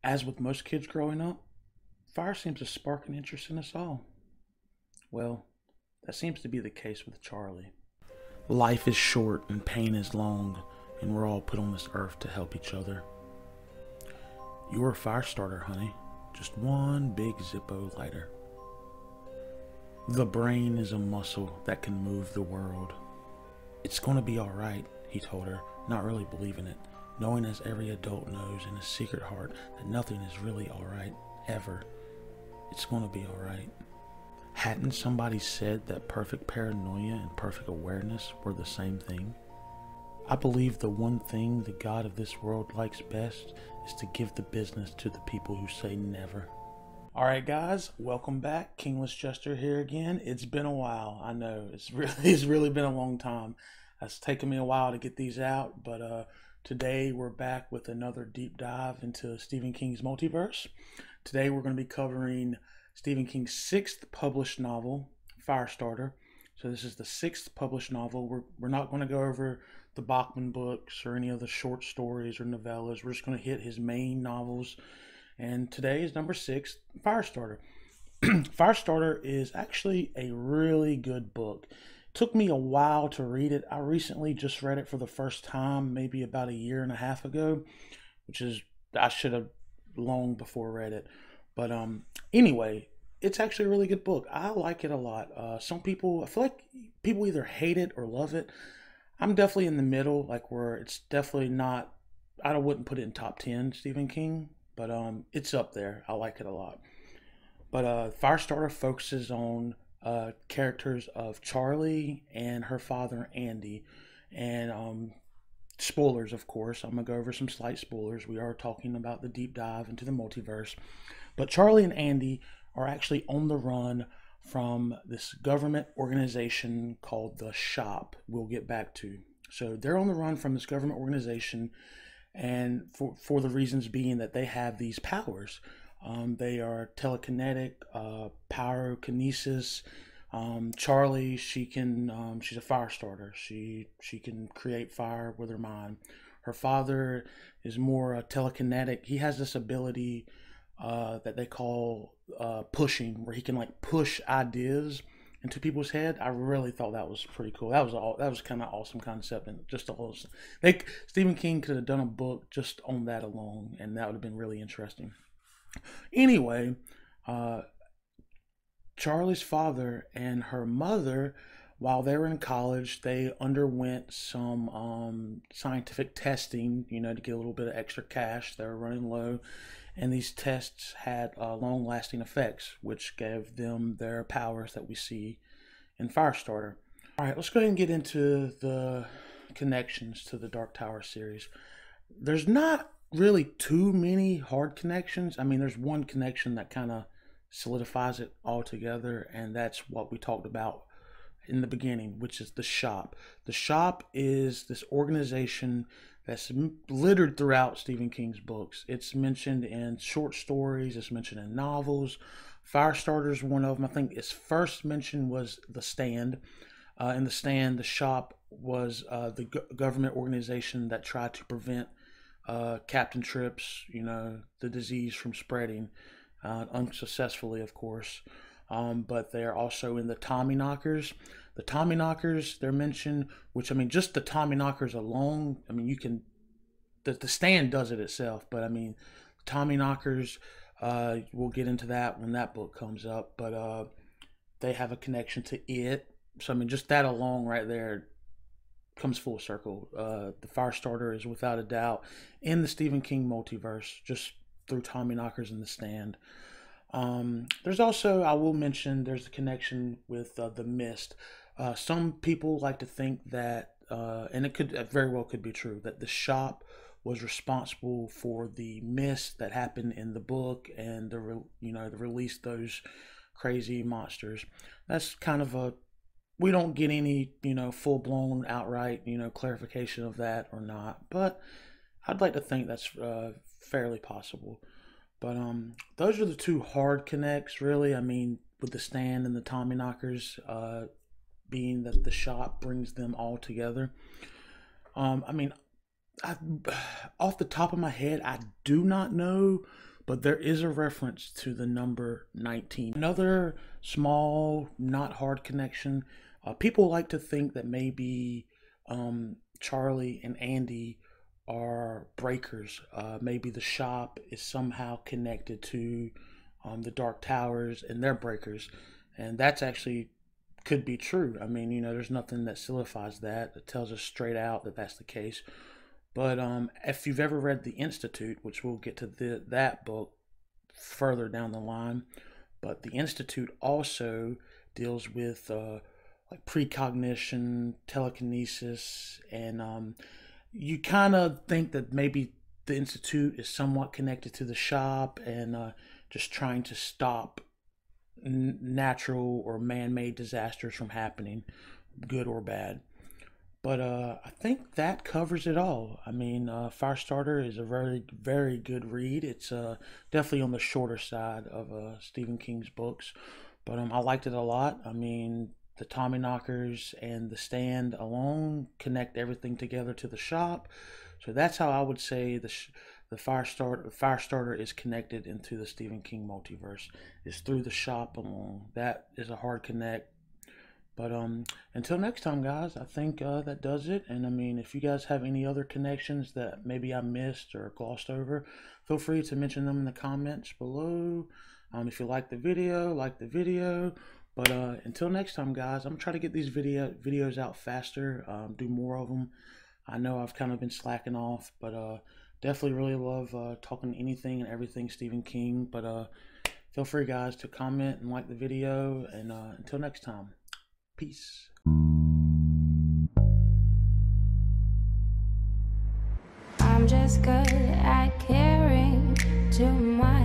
As with most kids growing up, fire seems to spark an interest in us all. Well, that seems to be the case with Charlie. Life is short and pain is long, and we're all put on this earth to help each other. You're a fire starter, honey. Just one big Zippo lighter. The brain is a muscle that can move the world. It's gonna be alright, he told her, not really believing it, knowing as every adult knows in his secret heart that nothing is really alright, ever. It's gonna be alright. Hadn't somebody said that perfect paranoia and perfect awareness were the same thing? I believe the one thing the God of this world likes best is to give the business to the people who say never. Alright guys, welcome back. Kingless Jester here again. It's been a while. I know, it's really been a long time. It's taken me a while to get these out, but today we're back with another deep dive into Stephen King's Multiverse. Today we're going to be covering Stephen King's sixth published novel, Firestarter. So this is the sixth published novel. We're not going to go over the Bachman books or any of the short stories or novellas. We're just going to hit his main novels. And today is number 6, Firestarter. Firestarter is actually a really good book. It took me a while to read it. I recently just read it for the first time, maybe about a year and a half ago, which is, I should have long before read it. But anyway, it's actually a really good book. I like it a lot. Some people, I feel like people either hate it or love it. I'm definitely in the middle, like where it's definitely not, I wouldn't put it in top 10 Stephen King, but it's up there. I like it a lot. But Firestarter focuses on characters of Charlie and her father Andy, and spoilers, of course. I'm gonna go over some slight spoilers. We are talking about the deep dive into the multiverse, but Charlie and Andy are actually on the run from this government organization called the Shop. We'll get back to. So they're on the run from this government organization, and for the reasons being that they have these powers. They are telekinetic, pyrokinesis. Charlie, she's a fire starter. She can create fire with her mind. Her father is more telekinetic. He has this ability that they call pushing, where he can like push ideas into people's head. I really thought that was pretty cool. That was kind of awesome concept, and just a whole. Stephen King could have done a book just on that alone, and that would have been really interesting. Anyway, Charlie's father and her mother, while they were in college, they underwent some scientific testing, to get a little bit of extra cash. They were running low, and these tests had long-lasting effects, which gave them their powers that we see in Firestarter. All right, let's go ahead and get into the connections to the Dark Tower series. There's not really too many hard connections. I mean, there's one connection that kind of solidifies it all together, and that's what we talked about in the beginning, which is the Shop. The Shop is this organization that's littered throughout Stephen King's books. It's mentioned in short stories, it's mentioned in novels. Firestarter is one of them. I think its first mention was The Stand. In The Stand, the Shop was the government organization that tried to prevent Captain Trips, the disease from spreading, unsuccessfully, of course. But they're also in the Tommyknockers. The Tommyknockers, they're mentioned, which, I mean, just the Tommyknockers alone, I mean, you can, the Stand does it itself, but I mean, Tommyknockers, we'll get into that when that book comes up, but they have a connection to it. So, I mean, just that alone right there comes full circle. The Firestarter is without a doubt in the Stephen King multiverse, just through Tommyknockers and the Stand. There's also, I will mention, there's a connection with the Mist. Some people like to think that, and it could very well could be true, that the Shop was responsible for the mist that happened in the book and the release those crazy monsters. That's kind of a, we don't get any full blown outright clarification of that or not, but I'd like to think that's fairly possible. But those are the two hard connects, really. I mean, with the Stand and the Tommyknockers, being that the Shop brings them all together. I mean, I, off the top of my head, I do not know, but there is a reference to the number 19. Another small, not hard connection. People like to think that maybe Charlie and Andy are breakers. Maybe the shop is somehow connected to the Dark Towers and their breakers. And that's actually could be true. I mean, there's nothing that solidifies that. It tells us straight out that that's the case. But if you've ever read The Institute, which we'll get to that book further down the line, but The Institute also deals with like precognition, telekinesis, and you kind of think that maybe the Institute is somewhat connected to the shop and just trying to stop natural or man-made disasters from happening, good or bad. But I think that covers it all. I mean, Firestarter is a very, very good read. It's definitely on the shorter side of Stephen King's books, but I liked it a lot. I mean, the Tommyknockers and the Stand alone connect everything together to the shop. So that's how I would say the Firestarter is connected into the Stephen King multiverse. Is through the shop alone. That is a hard connect. But until next time, guys, I think that does it. And I mean, if you guys have any other connections that maybe I missed or glossed over, feel free to mention them in the comments below. If you like the video, like the video. But until next time, guys, I'm trying to get these videos out faster, do more of them. I know I've kind of been slacking off, but definitely really love talking anything and everything Stephen King. But feel free, guys, to comment and like the video. And until next time. Peace. I'm just good at caring too much.